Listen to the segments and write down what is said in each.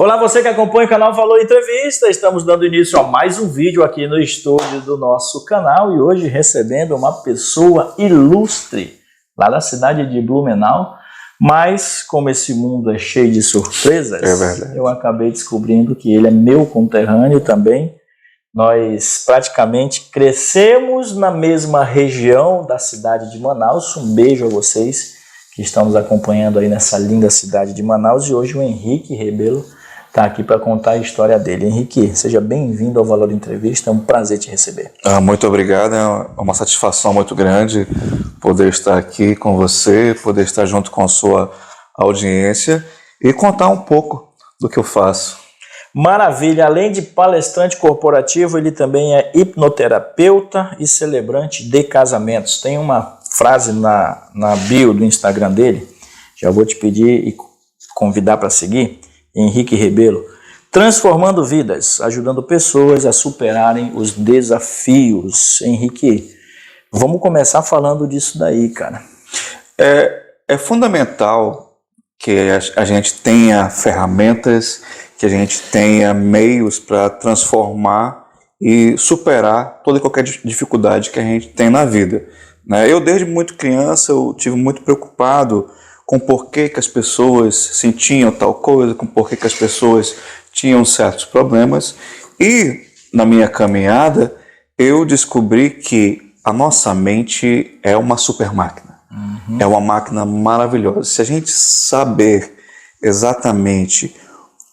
Olá, você que acompanha o canal Valor Entrevista. Estamos dando início a mais um vídeo aqui no estúdio do nosso canal e hoje recebendo uma pessoa ilustre lá da cidade de Blumenau. Mas como esse mundo é cheio de surpresas, eu acabei descobrindo que ele é meu conterrâneo também. Nós praticamente crescemos na mesma região da cidade de Manaus. Um beijo a vocês que estão nos acompanhando aí nessa linda cidade de Manaus. E hoje o Henrique Rebelo está aqui para contar a história dele. Henrique, seja bem-vindo ao Valor Entrevista, é um prazer te receber. Muito obrigado, é uma satisfação muito grande poder estar aqui com você, poder estar junto com a sua audiência e contar um pouco do que eu faço. Maravilha, além de palestrante corporativo, ele também é hipnoterapeuta e celebrante de casamentos. Tem uma frase na bio do Instagram dele, já vou te pedir e convidar para seguir. Henrique Rebelo, transformando vidas, ajudando pessoas a superarem os desafios. Henrique, vamos começar falando disso daí, cara. É fundamental que a gente tenha ferramentas, que a gente tenha meios para transformar e superar toda e qualquer dificuldade que a gente tem na vida. Eu, desde muito criança, eu tive muito preocupado com por que as pessoas sentiam tal coisa, com por que as pessoas tinham certos problemas. E, na minha caminhada, eu descobri que a nossa mente é uma super máquina. É uma máquina maravilhosa. Se a gente saber exatamente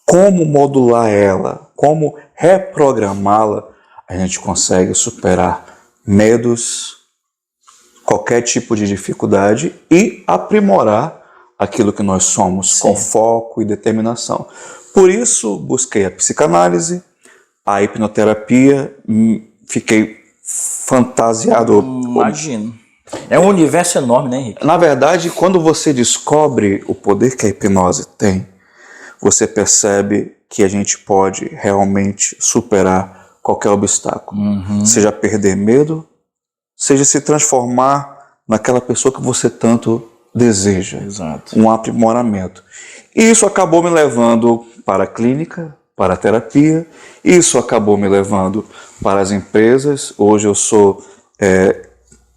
como modular ela, como reprogramá-la, a gente consegue superar medos, qualquer tipo de dificuldade e aprimorar aquilo que nós somos. Sim. Com foco e determinação. Por isso, busquei a psicanálise, a hipnoterapia, fiquei fantasiado. Imagino. É um universo enorme, né, Henrique? Na verdade, quando você descobre o poder que a hipnose tem, você percebe que a gente pode realmente superar qualquer obstáculo. Seja perder medo, seja se transformar naquela pessoa que você tanto deseja. Exato. Um aprimoramento. E isso acabou me levando para a clínica, para a terapia, isso acabou me levando para as empresas. Hoje eu sou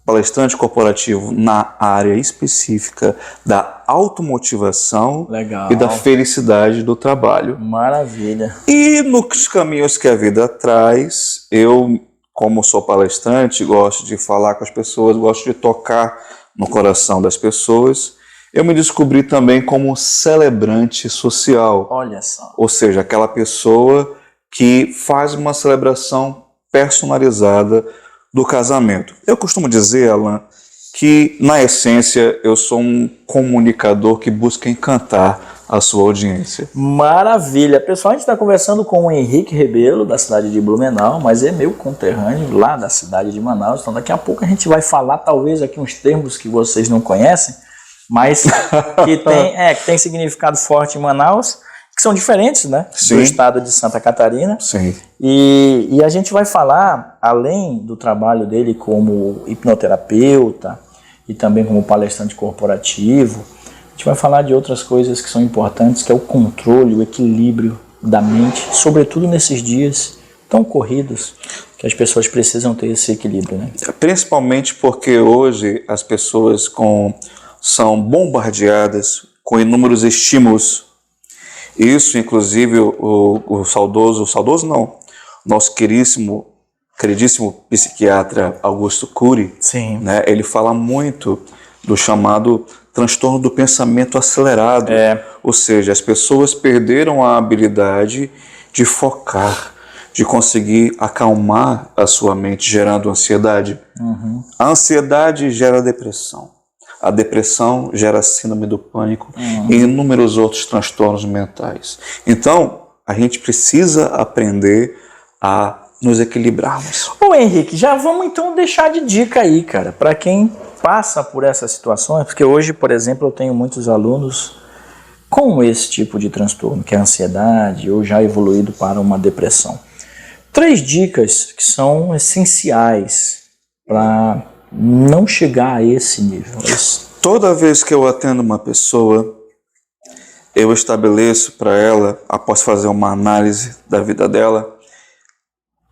palestrante corporativo na área específica da automotivação. Legal. E da felicidade do trabalho. Maravilha. E nos caminhos que a vida traz, eu, como sou palestrante, gosto de falar com as pessoas, gosto de tocar no coração das pessoas. Eu me descobri também como celebrante social. Olha só. Ou seja, aquela pessoa que faz uma celebração personalizada do casamento. Eu costumo dizer, Alan, que na essência eu sou um comunicador que busca encantar a sua audiência. Maravilha. Pessoal, a gente está conversando com o Henrique Rebelo, da cidade de Blumenau, mas é meu conterrâneo lá da cidade de Manaus. Então daqui a pouco a gente vai falar talvez aqui uns termos que vocês não conhecem, mas que tem significado forte em Manaus, que são diferentes, né? Sim. Do estado de Santa Catarina. Sim. E a gente vai falar, além do trabalho dele como hipnoterapeuta e também como palestrante corporativo, a gente vai falar de outras coisas que são importantes, que é o controle, o equilíbrio da mente, sobretudo nesses dias tão corridos, que as pessoas precisam ter esse equilíbrio, né? Principalmente porque hoje as pessoas são bombardeadas com inúmeros estímulos. Isso, inclusive, nosso queridíssimo psiquiatra Augusto Cury, Sim. Ele fala muito do chamado transtorno do pensamento acelerado. Ou seja, as pessoas perderam a habilidade de focar, de conseguir acalmar a sua mente, gerando ansiedade. A ansiedade gera depressão. A depressão gera síndrome do pânico e inúmeros outros transtornos mentais. Então, a gente precisa aprender a nos equilibrarmos. Ô Henrique, já vamos então deixar de dica aí, cara, para quem passa por essas situações, porque hoje, por exemplo, eu tenho muitos alunos com esse tipo de transtorno, que é a ansiedade, ou já evoluído para uma depressão. 3 dicas que são essenciais para não chegar a esse nível. Toda vez que eu atendo uma pessoa, eu estabeleço para ela, após fazer uma análise da vida dela,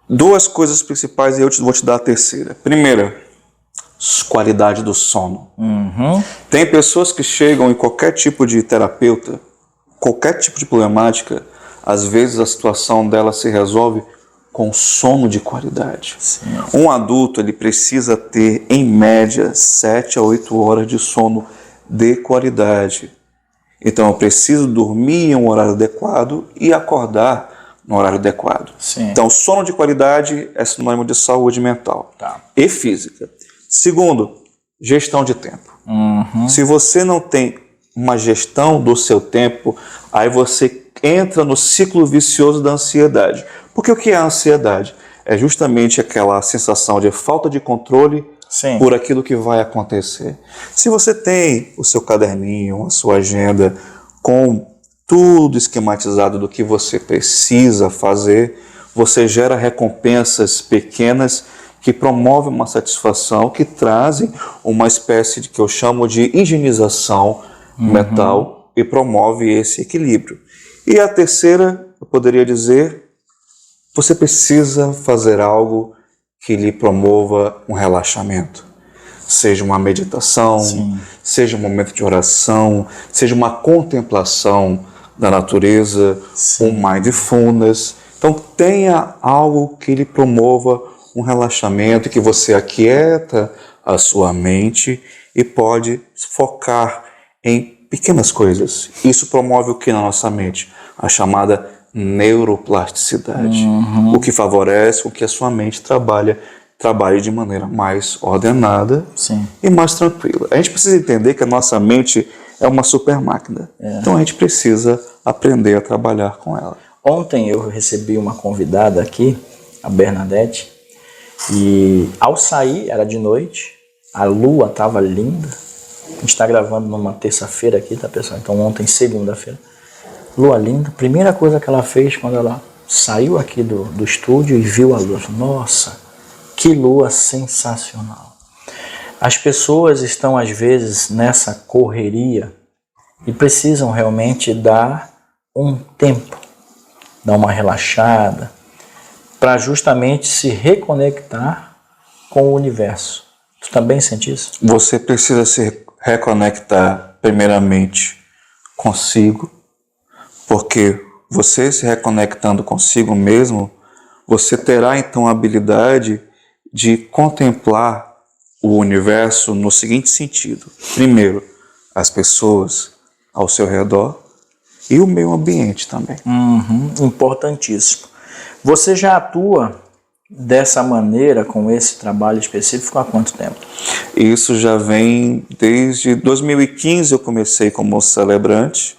duas coisas principais e eu vou te dar a terceira. Primeira, qualidade do sono. Tem pessoas que chegam em qualquer tipo de terapeuta, qualquer tipo de problemática, às vezes a situação dela se resolve com sono de qualidade. Sim. Um adulto ele precisa ter, em média, 7 a 8 horas de sono de qualidade. Então eu preciso dormir em um horário adequado e acordar no horário adequado. Sim. Então sono de qualidade é sinônimo de saúde mental e física. Segundo, gestão de tempo. Se você não tem uma gestão do seu tempo, aí você entra no ciclo vicioso da ansiedade. Porque o que é a ansiedade? É justamente aquela sensação de falta de controle por aquilo que vai acontecer. Se você tem o seu caderninho, a sua agenda com tudo esquematizado do que você precisa fazer, você gera recompensas pequenas que promovem uma satisfação, que trazem uma espécie de que eu chamo de higienização mental e promove esse equilíbrio. E a terceira, eu poderia dizer, você precisa fazer algo que lhe promova um relaxamento. Seja uma meditação, seja um momento de oração, seja uma contemplação da natureza, um mindfulness. Então tenha algo que lhe promova um relaxamento, que você aquieta a sua mente e pode focar em pequenas coisas. Isso promove o que na nossa mente? A chamada neuroplasticidade, o que favorece o que a sua mente trabalhe de maneira mais ordenada e mais tranquila. A gente precisa entender que a nossa mente é uma super máquina, então a gente precisa aprender a trabalhar com ela. Ontem eu recebi uma convidada aqui, a Bernadette, e ao sair, era de noite, a lua estava linda. A gente está gravando numa terça-feira aqui, tá, pessoal? Então ontem, segunda-feira. Lua linda. Primeira coisa que ela fez quando ela saiu aqui do estúdio e viu a lua. Nossa, que lua sensacional. As pessoas estão às vezes nessa correria e precisam realmente dar um tempo, dar uma relaxada, para justamente se reconectar com o universo. Tu também sente isso? Você precisa se reconectar primeiramente consigo, porque você se reconectando consigo mesmo, você terá então a habilidade de contemplar o universo no seguinte sentido. Primeiro, as pessoas ao seu redor e o meio ambiente também. Importantíssimo. Você já atua dessa maneira, com esse trabalho específico, há quanto tempo? Isso já vem desde 2015, eu comecei como celebrante,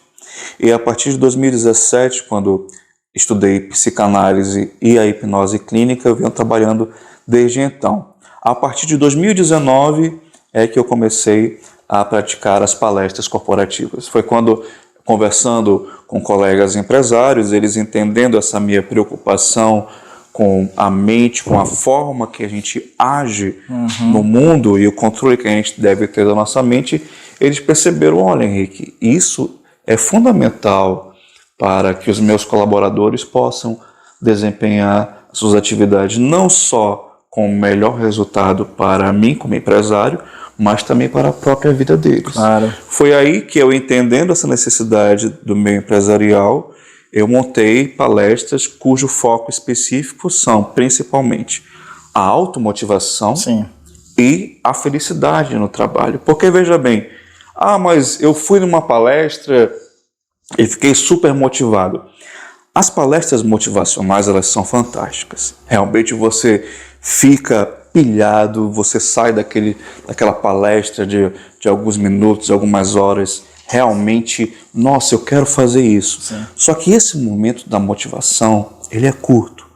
e a partir de 2017, quando estudei psicanálise e a hipnose clínica, eu venho trabalhando desde então. A partir de 2019 é que eu comecei a praticar as palestras corporativas. Foi quando, conversando com colegas empresários, eles entendendo essa minha preocupação com a mente, com a forma que a gente age no mundo e o controle que a gente deve ter da nossa mente, eles perceberam, olha, Henrique, isso é fundamental para que os meus colaboradores possam desempenhar suas atividades não só com o melhor resultado para mim como empresário, mas também para a própria vida deles. Claro. Foi aí que eu, entendendo essa necessidade do meio empresarial, eu montei palestras cujo foco específico são principalmente a automotivação e a felicidade no trabalho. Porque veja bem, mas eu fui numa palestra e fiquei super motivado. As palestras motivacionais, elas são fantásticas. Realmente você fica pilhado, você sai daquela palestra de alguns minutos, algumas horas, realmente, nossa, eu quero fazer isso. Só que esse momento da motivação, ele é curto.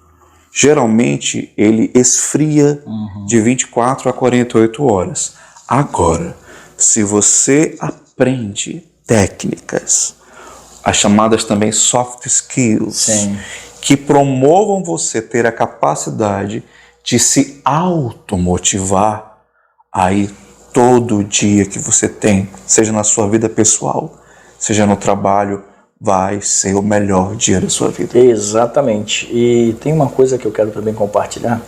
Geralmente, ele esfria de 24 a 48 horas. Agora, se você aprende técnicas, as chamadas também soft skills, que promovam você ter a capacidade de se automotivar, aí todo dia que você tem, seja na sua vida pessoal, seja no trabalho, vai ser o melhor dia da sua vida. Exatamente. E tem uma coisa que eu quero também compartilhar.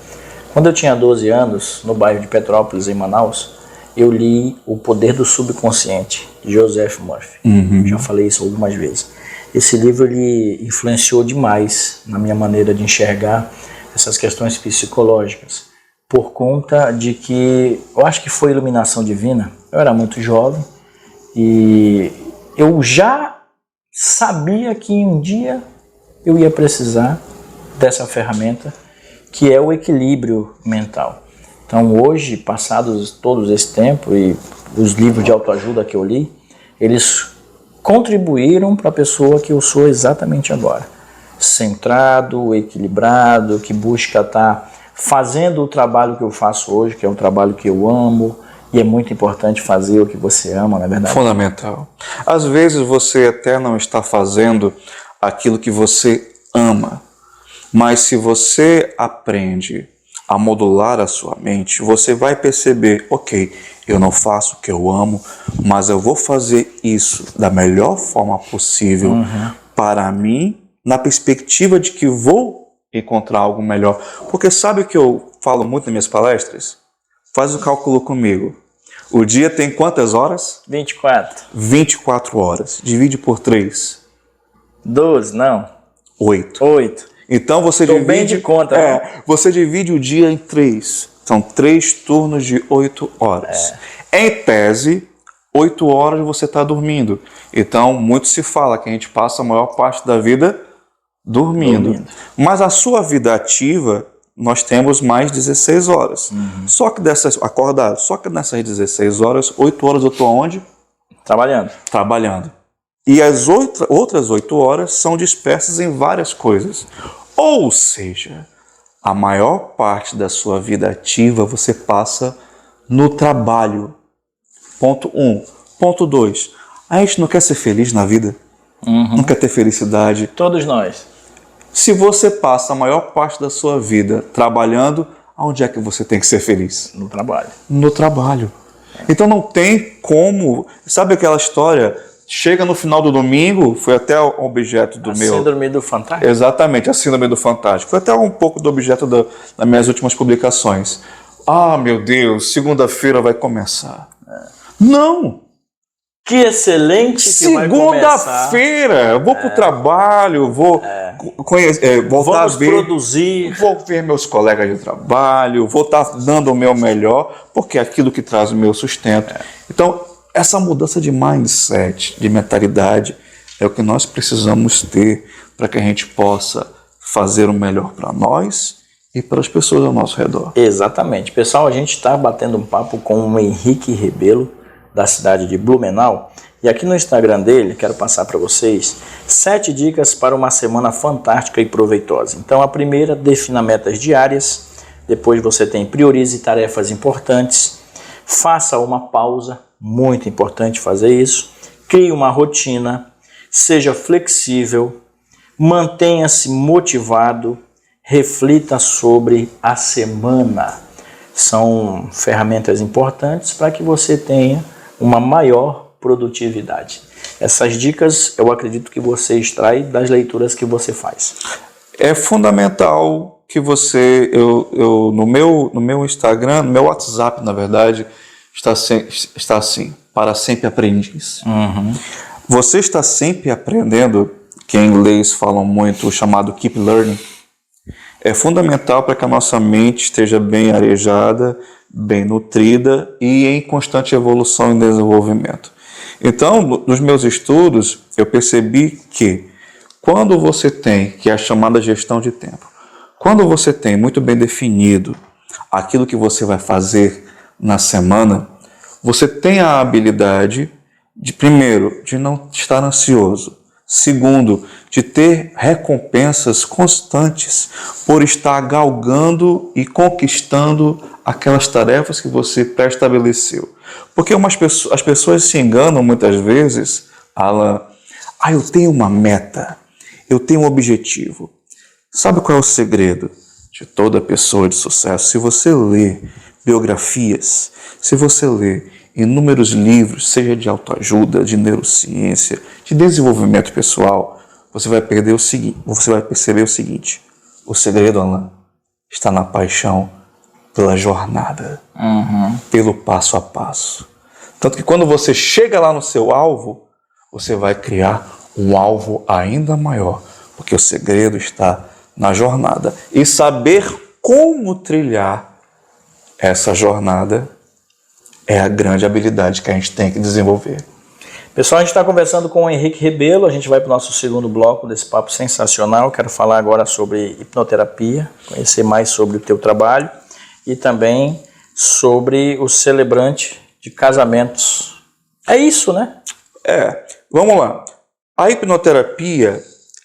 Quando eu tinha 12 anos, no bairro de Petrópolis, em Manaus, eu li O Poder do Subconsciente, de Joseph Murphy. Já falei isso algumas vezes. Esse livro ele influenciou demais na minha maneira de enxergar essas questões psicológicas, por conta de que, eu acho que foi iluminação divina. Eu era muito jovem e eu já sabia que um dia eu ia precisar dessa ferramenta, que é o equilíbrio mental. Então hoje, passados todo esse tempo e os livros de autoajuda que eu li, eles contribuíram para a pessoa que eu sou exatamente agora. Centrado, equilibrado, que busca estar fazendo o trabalho que eu faço hoje, que é um trabalho que eu amo, e é muito importante fazer o que você ama, não é verdade? Fundamental. Às vezes você até não está fazendo aquilo que você ama, mas se você aprende a modular a sua mente, você vai perceber, ok, eu não faço o que eu amo, mas eu vou fazer isso da melhor forma possível para mim, na perspectiva de que vou encontrar algo melhor. Porque sabe o que eu falo muito nas minhas palestras? Faz o cálculo comigo. O dia tem quantas horas? 24. 24 horas. Divide por 3. 12, não. 8. 8. Então você Tô divide... bem de conta, né? Você divide o dia em 3. São 3 turnos de 8 horas. Em tese, 8 horas você está dormindo. Então, muito se fala que a gente passa a maior parte da vida dormindo. Mas a sua vida ativa, nós temos mais 16 horas. Só que acordado, só que nessas 16 horas, 8 horas eu estou onde? Trabalhando. Trabalhando. E as outras 8 horas são dispersas em várias coisas. Ou seja, a maior parte da sua vida ativa você passa no trabalho. Ponto 1. Ponto 2. A gente não quer ser feliz na vida? Não quer ter felicidade? Todos nós. Se você passa a maior parte da sua vida trabalhando, aonde é que você tem que ser feliz? No trabalho. No trabalho. Então não tem como... Sabe aquela história... Chega no final do domingo, foi até o objeto do meu... Síndrome do Fantástico? Exatamente, a síndrome do Fantástico. Foi até um pouco do objeto das minhas últimas publicações. Ah, meu Deus, segunda-feira vai começar. Não! Que excelente que vai começar. Segunda-feira, eu vou para o trabalho, vou voltar Vamos a ver... produzir. Vou ver meus colegas de trabalho, vou estar dando o meu melhor, porque é aquilo que traz o meu sustento. Então... essa mudança de mindset, de mentalidade, é o que nós precisamos ter para que a gente possa fazer o melhor para nós e para as pessoas ao nosso redor. Exatamente. Pessoal, a gente está batendo um papo com o Henrique Rebelo, da cidade de Blumenau. E aqui no Instagram dele, quero passar para vocês 7 dicas para uma semana fantástica e proveitosa. Então, a primeira, defina metas diárias. Depois você tem priorize tarefas importantes. Faça uma pausa. Muito importante fazer isso. Crie uma rotina, seja flexível, mantenha-se motivado, reflita sobre a semana. São ferramentas importantes para que você tenha uma maior produtividade. Essas dicas eu acredito que você extrai das leituras que você faz. É fundamental que você, no meu Instagram, no meu WhatsApp, na verdade, está assim, para sempre aprendiz. Você está sempre aprendendo, que em inglês falam muito o chamado keep learning. É fundamental para que a nossa mente esteja bem arejada, bem nutrida e em constante evolução e desenvolvimento. Então, nos meus estudos, eu percebi que quando você tem, que é a chamada gestão de tempo, quando você tem muito bem definido aquilo que você vai fazer na semana, você tem a habilidade de, primeiro, de não estar ansioso. Segundo, de ter recompensas constantes por estar galgando e conquistando aquelas tarefas que você pré-estabeleceu. Porque as pessoas se enganam muitas vezes, Alan, eu tenho uma meta, eu tenho um objetivo. Sabe qual é o segredo de toda pessoa de sucesso? Se você ler biografias, se você ler inúmeros livros, seja de autoajuda, de neurociência, de desenvolvimento pessoal, você vai perceber o seguinte: o segredo, Alan, está na paixão pela jornada, pelo passo a passo. Tanto que quando você chega lá no seu alvo, você vai criar um alvo ainda maior, porque o segredo está na jornada. E saber como trilhar essa jornada é a grande habilidade que a gente tem que desenvolver. Pessoal, a gente está conversando com o Henrique Rebelo, a gente vai para o nosso segundo bloco desse papo sensacional. Quero falar agora sobre hipnoterapia, conhecer mais sobre o teu trabalho e também sobre o celebrante de casamentos. É isso, né? Vamos lá. A hipnoterapia,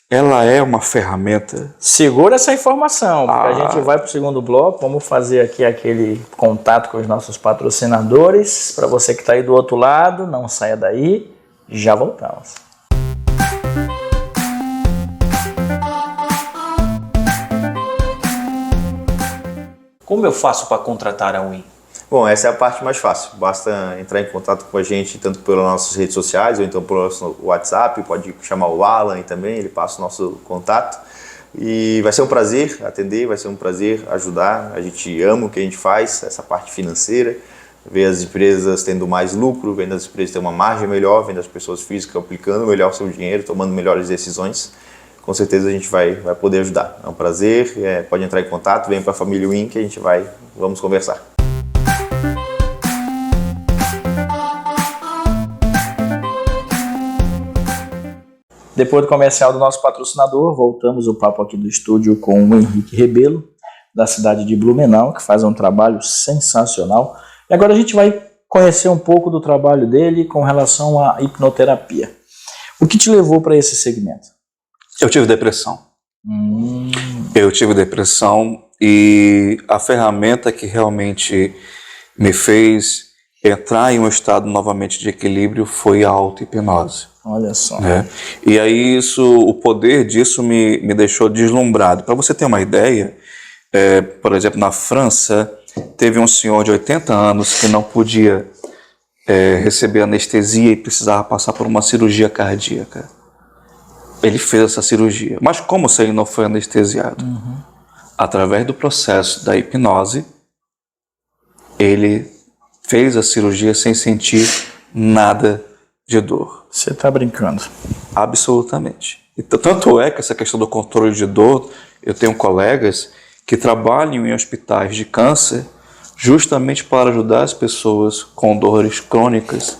ela é uma ferramenta. Segura essa informação, porque a gente vai para o segundo bloco. Vamos fazer aqui aquele contato com os nossos patrocinadores. Para você que está aí do outro lado, não saia daí. Já voltamos. Como eu faço para contratar a Win? Bom, essa é a parte mais fácil. Basta entrar em contato com a gente tanto pelas nossas redes sociais ou então pelo nosso WhatsApp. Pode chamar o Alan também, ele passa o nosso contato. E vai ser um prazer atender, vai ser um prazer ajudar. A gente ama o que a gente faz, essa parte financeira. Ver as empresas tendo mais lucro, vendo as empresas tendo uma margem melhor, vendo as pessoas físicas aplicando melhor o seu dinheiro, tomando melhores decisões. Com certeza a gente vai poder ajudar. É um prazer, pode entrar em contato, vem para a família Win que a gente vamos conversar. Depois do comercial do nosso patrocinador, voltamos o papo aqui do estúdio com o Henrique Rebelo, da cidade de Blumenau, que faz um trabalho sensacional. E agora a gente vai conhecer um pouco do trabalho dele com relação à hipnoterapia. O que te levou para esse segmento? Eu tive depressão. Eu tive depressão e a ferramenta que realmente me fez entrar em um estado novamente de equilíbrio foi a auto-hipnose. Olha só. E aí o poder disso me deixou deslumbrado. Para você ter uma ideia, por exemplo, na França, teve um senhor de 80 anos que não podia receber anestesia e precisava passar por uma cirurgia cardíaca. Ele fez essa cirurgia. Mas como se ele não foi anestesiado? Através do processo da hipnose, ele fez a cirurgia sem sentir nada de dor. Você está brincando? Absolutamente. Então, tanto é que essa questão do controle de dor, eu tenho colegas que trabalham em hospitais de câncer justamente para ajudar as pessoas com dores crônicas,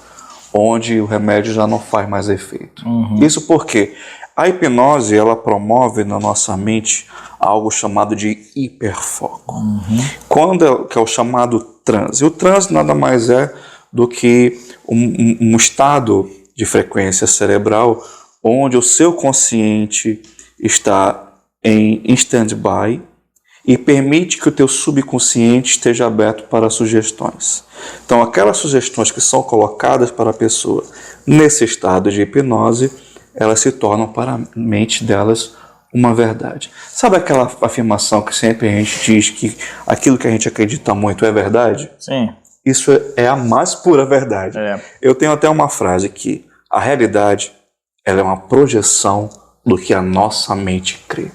onde o remédio já não faz mais efeito. Isso porque a hipnose, ela promove na nossa mente algo chamado de hiperfoco. Que é o chamado transe. O transe nada mais é do que um estado de frequência cerebral onde o seu consciente está em stand-by e permite que o teu subconsciente esteja aberto para sugestões. Então, aquelas sugestões que são colocadas para a pessoa nesse estado de hipnose, elas se tornam para a mente delas uma verdade. Sabe aquela afirmação que sempre a gente diz que aquilo que a gente acredita muito é verdade? Sim. Isso é a mais pura verdade. Eu tenho até uma frase que a realidade ela é uma projeção do que a nossa mente crê.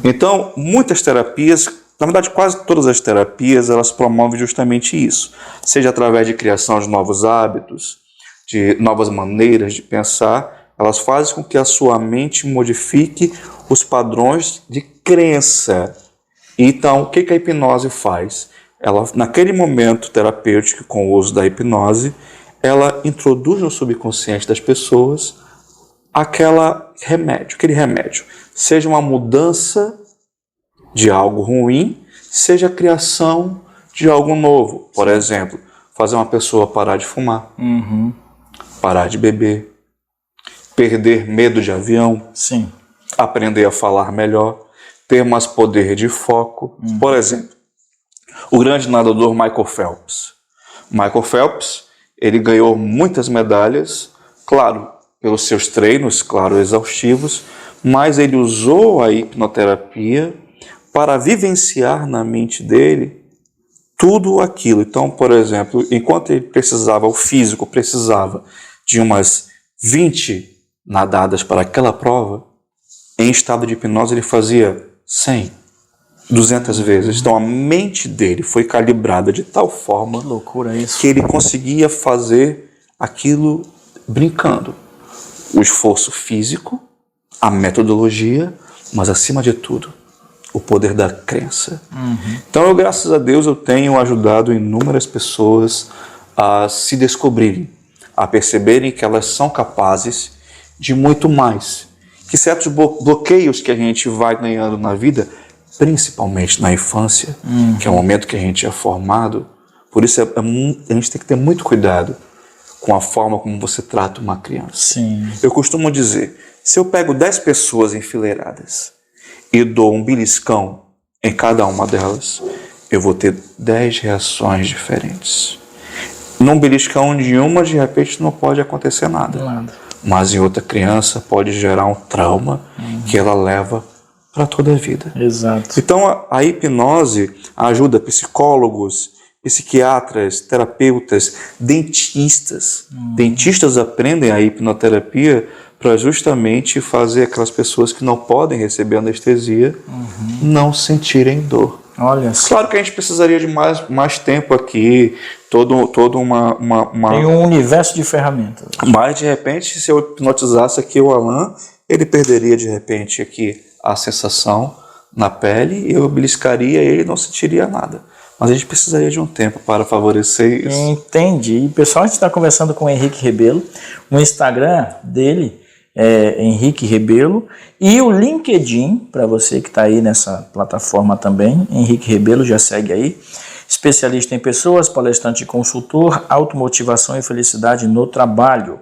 Então, muitas terapias, na verdade quase todas as terapias, elas promovem justamente isso. Seja através de criação de novos hábitos, de novas maneiras de pensar, elas fazem com que a sua mente modifique os padrões de crença. Então, o que a hipnose faz? Ela, naquele momento terapêutico, com o uso da hipnose, ela introduz no subconsciente das pessoas aquele remédio. Seja uma mudança de algo ruim, seja a criação de algo novo. Por exemplo, fazer uma pessoa parar de fumar, parar de beber, perder medo de avião, Sim. aprender a falar melhor, ter mais poder de foco. Por exemplo, o grande nadador Michael Phelps. Michael Phelps, ele ganhou muitas medalhas, claro, pelos seus treinos, claro, exaustivos, mas ele usou a hipnoterapia para vivenciar na mente dele tudo aquilo. Então, por exemplo, enquanto ele precisava, o físico precisava de umas 20 nadadas para aquela prova, em estado de hipnose ele fazia 100, 200 vezes. Então a mente dele foi calibrada de tal forma Que loucura isso. que ele conseguia fazer aquilo brincando. O esforço físico, a metodologia, mas acima de tudo, o poder da crença. Então, graças a Deus, eu tenho ajudado inúmeras pessoas a se descobrirem, a perceberem que elas são capazes de muito mais. Que certos bloqueios que a gente vai ganhando na vida, principalmente na infância, que é o momento que a gente é formado, por isso a gente tem que ter muito cuidado com a forma como você trata uma criança. Sim. Eu costumo dizer, se eu pego 10 pessoas enfileiradas e dou um beliscão em cada uma delas, eu vou ter 10 reações diferentes. Num beliscão de uma, de repente, não pode acontecer nada. Mas em outra criança pode gerar um trauma que ela leva para toda a vida. Exato. Então a hipnose ajuda psicólogos, psiquiatras, terapeutas, dentistas. Dentistas aprendem a hipnoterapia para justamente fazer aquelas pessoas que não podem receber anestesia não sentirem dor. Olha só. Claro que a gente precisaria de mais tempo aqui, todo uma... Tem um universo de ferramentas. Mas, de repente, se eu hipnotizasse aqui o Alan, ele perderia, de repente, aqui a sensação na pele, eu beliscaria e ele não sentiria nada. Mas a gente precisaria de um tempo para favorecer isso. Entendi. Pessoal, a gente está conversando com o Henrique Rebelo. O Instagram dele é Henrique Rebelo. E o LinkedIn, para você que está aí nessa plataforma também, Henrique Rebelo, já segue aí. Especialista em pessoas, palestrante e consultor, automotivação e felicidade no trabalho.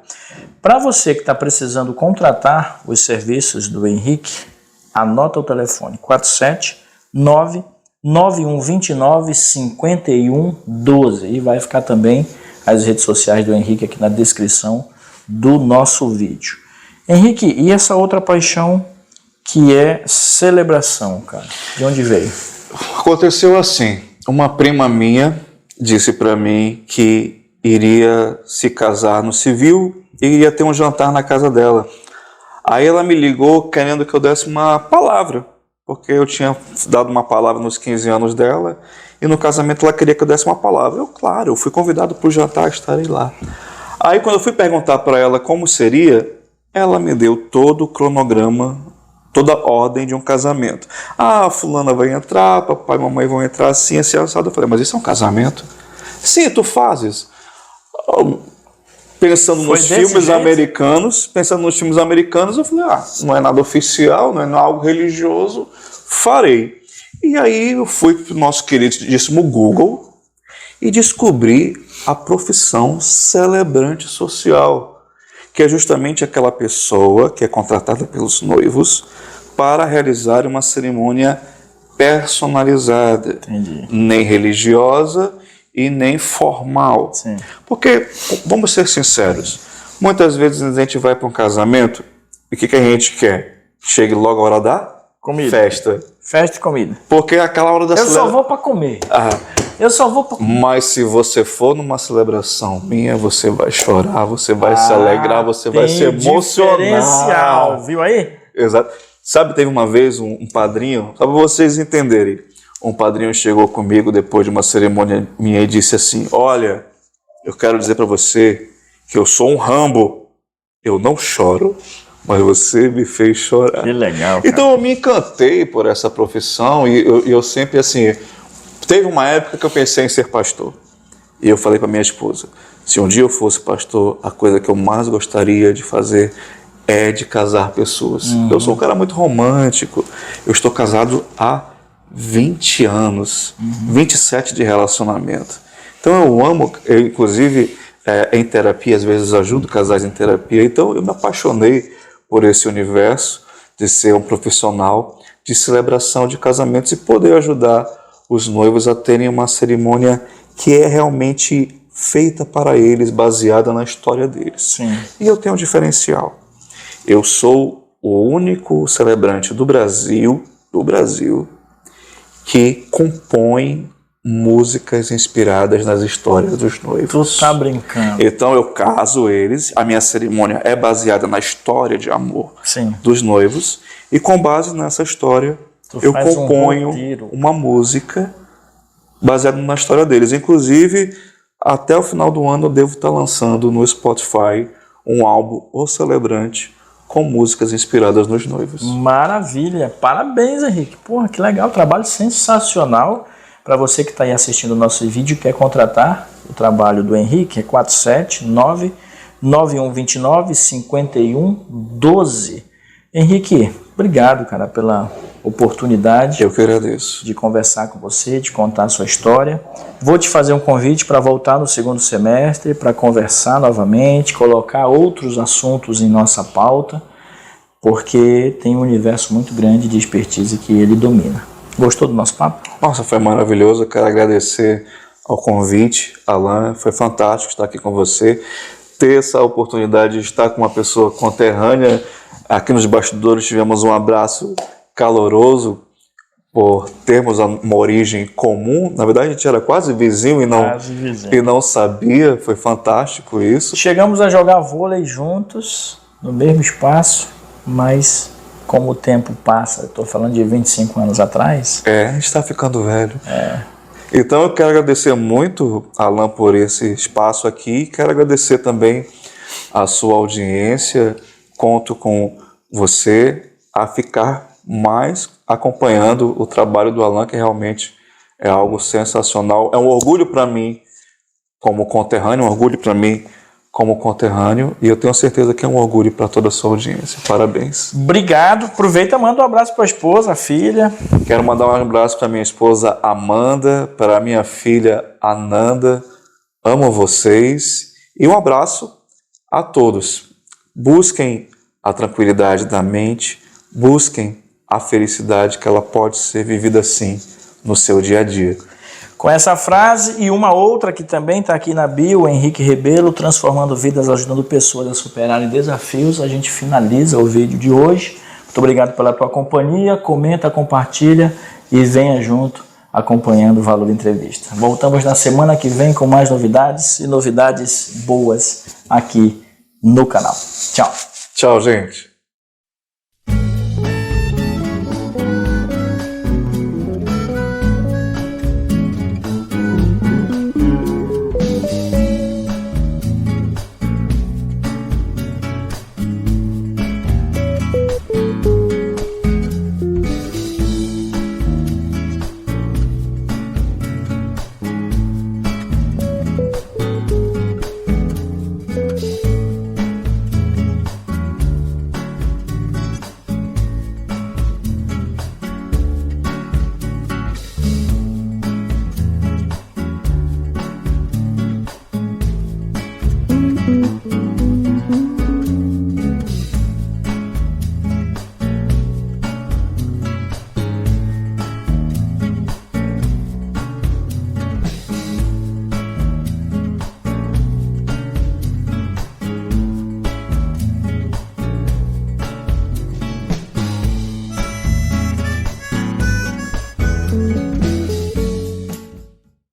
Para você que está precisando contratar os serviços do Henrique, anota o telefone 479-9129-5112 e vai ficar também as redes sociais do Henrique aqui na descrição do nosso vídeo. Henrique, e essa outra paixão que é celebração, cara? De onde veio? Aconteceu assim, uma prima minha disse para mim que iria se casar no civil e iria ter um jantar na casa dela. Aí ela me ligou querendo que eu desse uma palavra, porque eu tinha dado uma palavra nos 15 anos dela e no casamento ela queria que eu desse uma palavra. Eu fui convidado para o jantar, estarei lá. Aí quando eu fui perguntar para ela como seria, ela me deu todo o cronograma, toda a ordem de um casamento. Ah, fulana vai entrar, papai e mamãe vão entrar assim, assim, assado. Eu falei, mas isso é um casamento? Sim, tu fazes. Pensando nos filmes americanos, eu falei, não é nada oficial, não é algo religioso, farei. E aí eu fui para o nosso queridíssimo Google e descobri a profissão celebrante social, que é justamente aquela pessoa que é contratada pelos noivos para realizar uma cerimônia personalizada, nem religiosa e nem formal. Sim. Porque, vamos ser sinceros, muitas vezes a gente vai para um casamento e o que a gente quer? Chegue logo a hora da Comida. festa. Festa e comida. Porque é aquela hora da Eu só vou para comer. Eu só vou para comer. Mas se você for numa celebração minha, você vai chorar, você vai se alegrar, você vai se emocionar. Diferencial, viu aí? Exato. Sabe, teve uma vez um padrinho, só para vocês entenderem, um padrinho chegou comigo depois de uma cerimônia minha e disse assim, olha, eu quero dizer para você que eu sou um Rambo, eu não choro, mas você me fez chorar. Que legal, cara. Então eu me encantei por essa profissão e eu sempre assim, teve uma época que eu pensei em ser pastor e eu falei para minha esposa, se um dia eu fosse pastor, a coisa que eu mais gostaria de fazer é de casar pessoas. Eu sou um cara muito romântico, eu estou casado há 20 anos, 27 de relacionamento. Então eu amo, inclusive em terapia, às vezes ajudo casais em terapia, então eu me apaixonei por esse universo de ser um profissional de celebração de casamentos e poder ajudar os noivos a terem uma cerimônia que é realmente feita para eles, baseada na história deles. Sim. E eu tenho um diferencial. Eu sou o único celebrante do Brasil, que compõe músicas inspiradas nas histórias dos noivos. Tu tá brincando. Então eu caso eles, a minha cerimônia é baseada na história de amor Sim. dos noivos, e com base nessa história Tu eu faz um componho roteiro. uma música baseada na história deles. Inclusive, até o final do ano eu devo estar lançando no Spotify um álbum O Celebrante com músicas inspiradas nos noivos. Maravilha. Parabéns, Henrique. Porra, que legal. Trabalho sensacional. Para você que está aí assistindo o nosso vídeo e quer contratar o trabalho do Henrique, é 479-9129-5112. Henrique, obrigado, cara, pela oportunidade Eu que agradeço. de conversar com você, de contar a sua história. Vou te fazer um convite para voltar no segundo semestre, para conversar novamente, colocar outros assuntos em nossa pauta, porque tem um universo muito grande de expertise que ele domina. Gostou do nosso papo? Nossa, foi maravilhoso. Eu quero agradecer ao convite, Alan. Foi fantástico estar aqui com você. Ter essa oportunidade de estar com uma pessoa conterrânea. Aqui nos bastidores tivemos um abraço caloroso por termos uma origem comum. Na verdade, a gente era quase vizinho e não sabia. Foi fantástico isso. Chegamos a jogar vôlei juntos, no mesmo espaço, mas como o tempo passa, eu estou falando de 25 anos atrás. A gente está ficando velho. Então eu quero agradecer muito, Alan, por esse espaço aqui. Quero agradecer também a sua audiência. Conto com você a ficar mais acompanhando o trabalho do Alan, que realmente é algo sensacional. É um orgulho para mim como conterrâneo, e eu tenho certeza que é um orgulho para toda a sua audiência. Parabéns. Obrigado. Aproveita e manda um abraço para a esposa, a filha. Quero mandar um abraço para minha esposa Amanda, para minha filha Ananda. Amo vocês. E um abraço a todos. Busquem a tranquilidade da mente, busquem a felicidade, que ela pode ser vivida assim no seu dia a dia. Com essa frase e uma outra que também está aqui na bio, Henrique Rebelo, transformando vidas, ajudando pessoas a superarem desafios, a gente finaliza o vídeo de hoje. Muito obrigado pela tua companhia, comenta, compartilha e venha junto acompanhando o Valor Entrevista. Voltamos na semana que vem com mais novidades e novidades boas aqui no canal. Tchau. Tchau, gente.